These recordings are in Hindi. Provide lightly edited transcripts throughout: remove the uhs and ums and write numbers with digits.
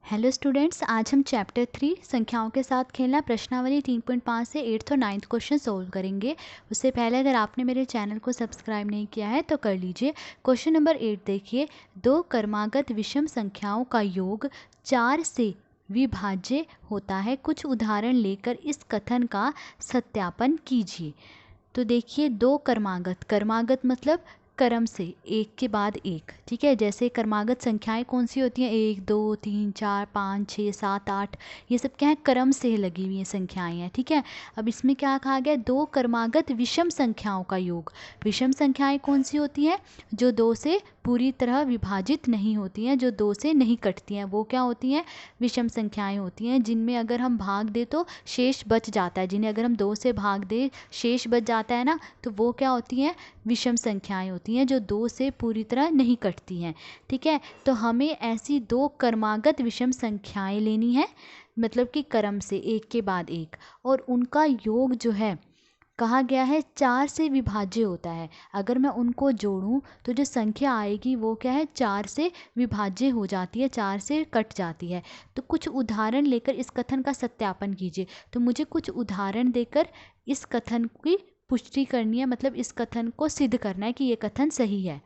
हेलो स्टूडेंट्स, आज हम चैप्टर 3 संख्याओं के साथ खेलना प्रश्नावली 3.5 से 8th और 9th क्वेश्चन सोल्व करेंगे। उससे पहले अगर आपने मेरे चैनल को सब्सक्राइब नहीं किया है तो कर लीजिए। क्वेश्चन नंबर 8 देखिए, दो क्रमागत विषम संख्याओं का योग 4 से विभाज्य होता है। कुछ उदाहरण लेकर इस कथन का सत्यापन कीजिए। तो देखिए, दो क्रमागत मतलब क्रम से एक के बाद एक, ठीक है। जैसे क्रमागत संख्याएं कौन सी होती हैं, 1 2 3 4 5 6 7 8, ये सब क्या है, क्रम से लगी हुई संख्याएं हैं, ठीक है। अब इसमें क्या कहा गया, दो क्रमागत विषम संख्याओं का योग। विषम संख्याएं कौन सी होती हैं, जो दो से पूरी तरह विभाजित नहीं होती हैं, जो दो से नहीं कटती हैं, वो क्या होती हैं, विषम संख्याएं होती हैं। जिनमें अगर हम भाग दे तो शेष बच जाता है, जिन्हें अगर हम दो से भाग दे शेष बच जाता है ना, तो वो क्या होती हैं, विषम संख्याएं होती हैं, जो दो से पूरी तरह नहीं कटती हैं, ठीक है। तो हमें ऐसी दो क्रमागत विषम संख्याएं लेनी है, मतलब कि क्रम से एक के बाद एक, और उनका योग जो है कहा गया है 4 से विभाज्य होता है। अगर मैं उनको जोड़ूं तो जो संख्या आएगी वो क्या है, 4 से विभाज्य हो जाती है, 4 से कट जाती है। तो कुछ उदाहरण लेकर इस कथन का सत्यापन कीजिए। तो मुझे कुछ उदाहरण देकर इस कथन की पुष्टि करनी है, मतलब इस कथन को सिद्ध करना है कि ये कथन सही है।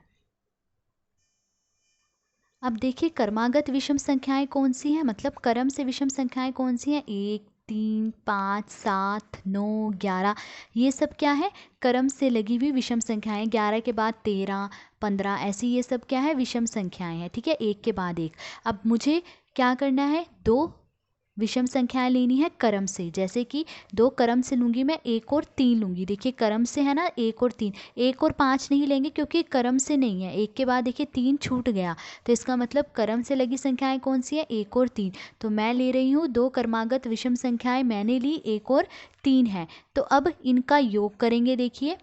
अब देखिए, क्रमागत विषम संख्याएं कौन सी हैं, मतलब क्रम से विषम संख्याएं कौन सी हैं, 1 3 5 7 9 11, ये सब क्या है, क्रम से लगी हुई विषम संख्याएं। 11 के बाद 13 15, ऐसी ये सब क्या है, विषम संख्याएं हैं, ठीक है, एक के बाद एक। अब मुझे क्या करना है, दो विषम संख्याएं लेनी है क्रम से। जैसे कि दो क्रम से लूँगी मैं, 1 और 3 लूँगी। देखिए क्रम से है ना, 1 और 3, 1 और 5 नहीं लेंगे क्योंकि क्रम से नहीं है। एक के बाद देखिए 3 छूट गया, तो इसका मतलब क्रम से लगी संख्याएं कौन सी है, 1 और 3। तो मैं ले रही हूँ दो क्रमागत विषम संख्याएं, मैंने ली 1 और 3 है। तो अब इनका योग करेंगे। देखिए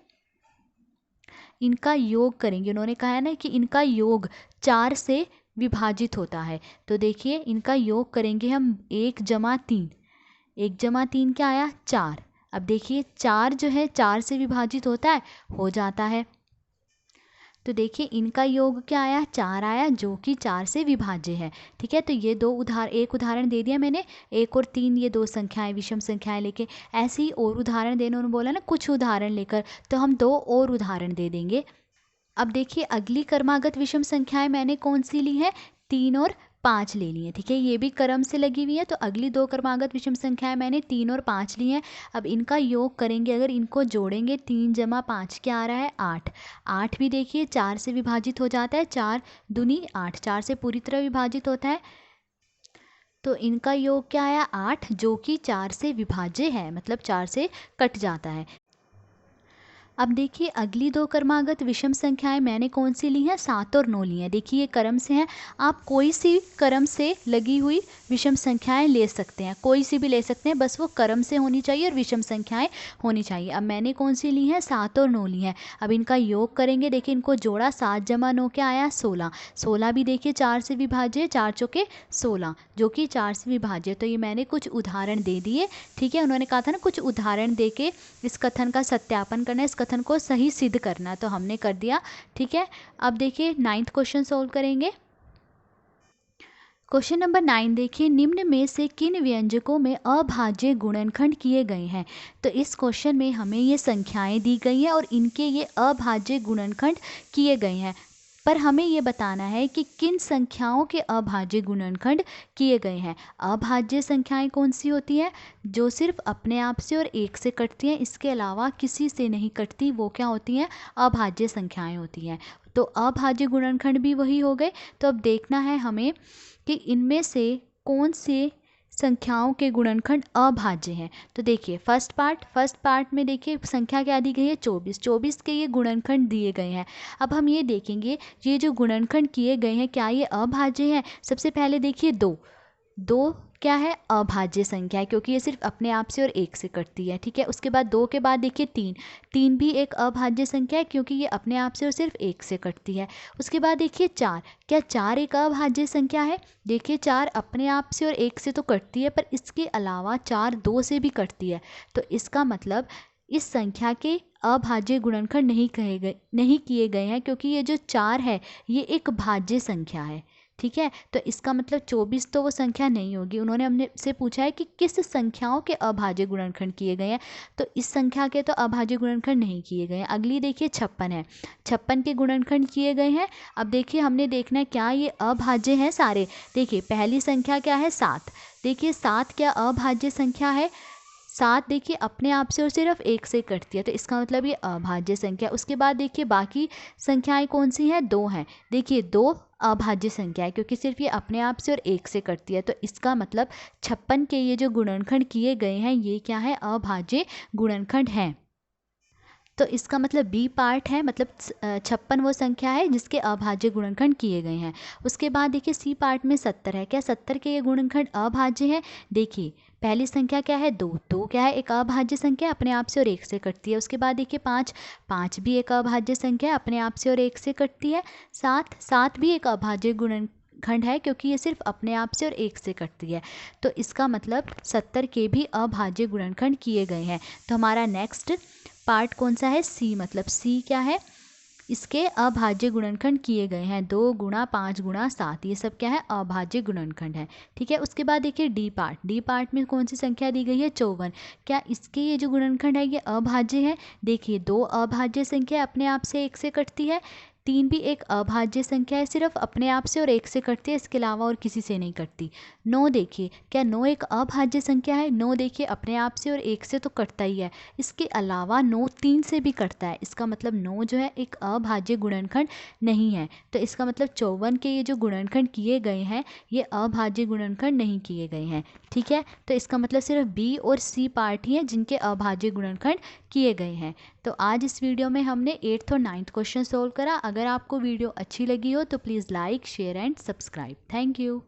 इनका योग करेंगे, उन्होंने कहा है ना कि इनका योग 4 से विभाजित होता है। तो देखिए इनका योग करेंगे हम, 1 जमा 3, 1 जमा 3 क्या आया, 4। अब देखिए 4 जो है 4 से विभाजित होता है, हो जाता है। तो देखिए इनका योग क्या आया, 4 आया, जो कि 4 से विभाज्य है, ठीक है। तो ये एक उदाहरण दे दिया मैंने, 1 और 3 ये दो संख्याएं विषम संख्याएं लेके। ऐसे ही और उदाहरण देने, उन्होंने बोला ना कुछ उदाहरण लेकर, तो हम दो और उदाहरण दे देंगे। अब देखिए अगली क्रमागत विषम संख्याएं मैंने कौन सी ली है, 3 और 5 ले ली है, ठीक है। ये भी क्रम से लगी हुई है, तो अगली दो क्रमागत विषम संख्याएं मैंने 3 और 5 ली हैं। अब इनका योग करेंगे, अगर इनको जोड़ेंगे, 3 जमा 5 क्या आ रहा है, 8। 8 भी देखिए 4 से विभाजित हो जाता है, 4 दूनी 8, 4 से पूरी तरह विभाजित होता है। तो इनका योग क्या आया, 8, जो कि 4 से विभाज्य है, मतलब 4 से कट जाता है। अब देखिए अगली दो क्रमागत विषम संख्याएं मैंने कौन सी ली हैं, 7 और 9 ली हैं। देखिए ये क्रम से हैं, आप कोई सी क्रम से लगी हुई विषम संख्याएं ले सकते हैं, कोई सी भी ले सकते हैं, बस वो क्रम से होनी चाहिए और विषम संख्याएं होनी चाहिए। अब मैंने कौन सी ली हैं, 7 और 9 ली हैं। अब इनका योग करेंगे, देखिए इनको जोड़ा, 7 जमा 9 क्या आया, 16। 16 भी देखिए 4 से विभाज्य, 4 चौके 16, जो कि 4 से विभाज्य। तो ये मैंने कुछ उदाहरण दे दिए, ठीक है। उन्होंने कहा था ना कुछ उदाहरण दे के इस कथन का सत्यापन करना, इस कथन को सही सिद्ध करना, तो हमने कर दिया, ठीक है। अब देखिए 9th क्वेश्चन सोल्व करेंगे। क्वेश्चन नंबर 9 देखिए, निम्न में से किन व्यंजकों में अभाज्य गुणनखंड किए गए हैं। तो इस क्वेश्चन में हमें ये संख्याएं दी गई हैं और इनके ये अभाज्य गुणनखंड किए गए हैं, पर हमें ये बताना है कि किन संख्याओं के अभाज्य गुणनखंड किए गए हैं। अभाज्य संख्याएं कौन सी होती हैं, जो सिर्फ अपने आप से और एक से कटती हैं, इसके अलावा किसी से नहीं कटती, वो क्या होती हैं, अभाज्य संख्याएं होती हैं। तो अभाज्य गुणनखंड भी वही हो गए। तो अब देखना है हमें कि इनमें से कौन से संख्याओं के गुणनखंड अभाज्य हैं। तो देखिए फर्स्ट पार्ट में देखिए संख्या क्या दी गई है, 24। 24 के ये गुणनखंड दिए गए हैं। अब हम ये देखेंगे ये जो गुणनखंड किए गए हैं क्या ये अभाज्य हैं। सबसे पहले देखिए 2 क्या है, अभाज्य संख्या है, क्योंकि ये सिर्फ अपने आप से और एक से कटती है, ठीक है। उसके बाद 2 के बाद देखिए 3 भी एक अभाज्य संख्या है, क्योंकि ये अपने आप से और सिर्फ एक से कटती है। उसके बाद देखिए 4, क्या 4 एक अभाज्य संख्या है। देखिए 4 अपने आप से और एक से तो कटती है, पर इसके अलावा 4 2 से भी कटती है। तो इसका मतलब इस संख्या के अभाज्य गुणनखंड नहीं किए गए हैं, क्योंकि ये जो 4 है ये एक भाज्य संख्या है, ठीक है, तो इसका मतलब 24 तो वो संख्या नहीं होगी। उन्होंने हमने से पूछा है कि किस संख्याओं के अभाज्य गुणनखंड किए गए हैं, तो इस संख्या के तो अभाज्य गुणनखंड नहीं किए गए हैं। अगली देखिए 56 है, 56 के गुणनखंड किए गए हैं। अब देखिए हमने देखना है क्या ये अभाज्य हैं सारे। देखिए पहली संख्या क्या है 7, देखिए 7 क्या अभाज्य संख्या है। 7 देखिए अपने आप से और सिर्फ 1 से कटती है, तो इसका मतलब ये अभाज्य संख्या। उसके बाद देखिए बाकी संख्याएं कौन सी हैं, 2 हैं। देखिए 2 अभाज्य संख्या है क्योंकि सिर्फ ये अपने आप से और 1 से कटती है, तो इसका मतलब 56 के ये जो गुणनखंड किए गए हैं ये क्या है, अभाज्य गुणनखंड हैं। तो इसका मतलब बी पार्ट है, मतलब 56 वो संख्या है जिसके अभाज्य गुणनखंड किए गए हैं। उसके बाद देखिए सी पार्ट में 70 है, क्या 70 के ये गुणनखंड अभाज्य है। देखिए पहली संख्या क्या है 2, 2 क्या है एक अभाज्य संख्या, अपने आप से और 1 से कटती है। उसके बाद देखिए 5, 5 भी एक अभाज्य संख्या है, अपने आप से और 1 से कटती है। 7, 7 भी एक अभाज्य गुणनखंड है क्योंकि ये सिर्फ अपने आप से और 1 से कटती है। तो इसका मतलब 70 के भी अभाज्य गुणनखंड किए गए हैं। तो हमारा नेक्स्ट पार्ट कौन सा है, सी, मतलब सी क्या है, इसके अभाज्य गुणनखंड किए गए हैं। 2 गुणा 5 गुणा 7, ये सब क्या है, अभाज्य गुणनखंड है। ठीक है, उसके बाद देखिए डी पार्ट, डी पार्ट में कौन सी संख्या दी गई है, 54, क्या इसके ये जो गुणनखंड है ये अभाज्य है। देखिए 2 अभाज्य संख्या अपने आप से 1 से कटती है। 3 भी एक अभाज्य संख्या है, सिर्फ अपने आप से और 1 से कटती है, इसके अलावा और किसी से नहीं कटती। 9 देखिए, क्या 9 एक अभाज्य संख्या है। 9 देखिए अपने आप से और 1 से तो कटता ही है, इसके अलावा 9 3 से भी कटता है, इसका मतलब 9 जो है एक अभाज्य गुणनखंड नहीं है। तो इसका मतलब 54 के ये जो गुणनखंड किए गए हैं ये अभाज्य गुणनखंड नहीं किए गए हैं। ठीक है, तो इसका मतलब सिर्फ बी और सी पार्ट ही हैं जिनके अभाज्य गुणनखंड किए गए हैं। तो आज इस वीडियो में हमने 8th और 9th क्वेश्चन सोल्व करा। अगर आपको वीडियो अच्छी लगी हो तो please like, share and subscribe. Thank you.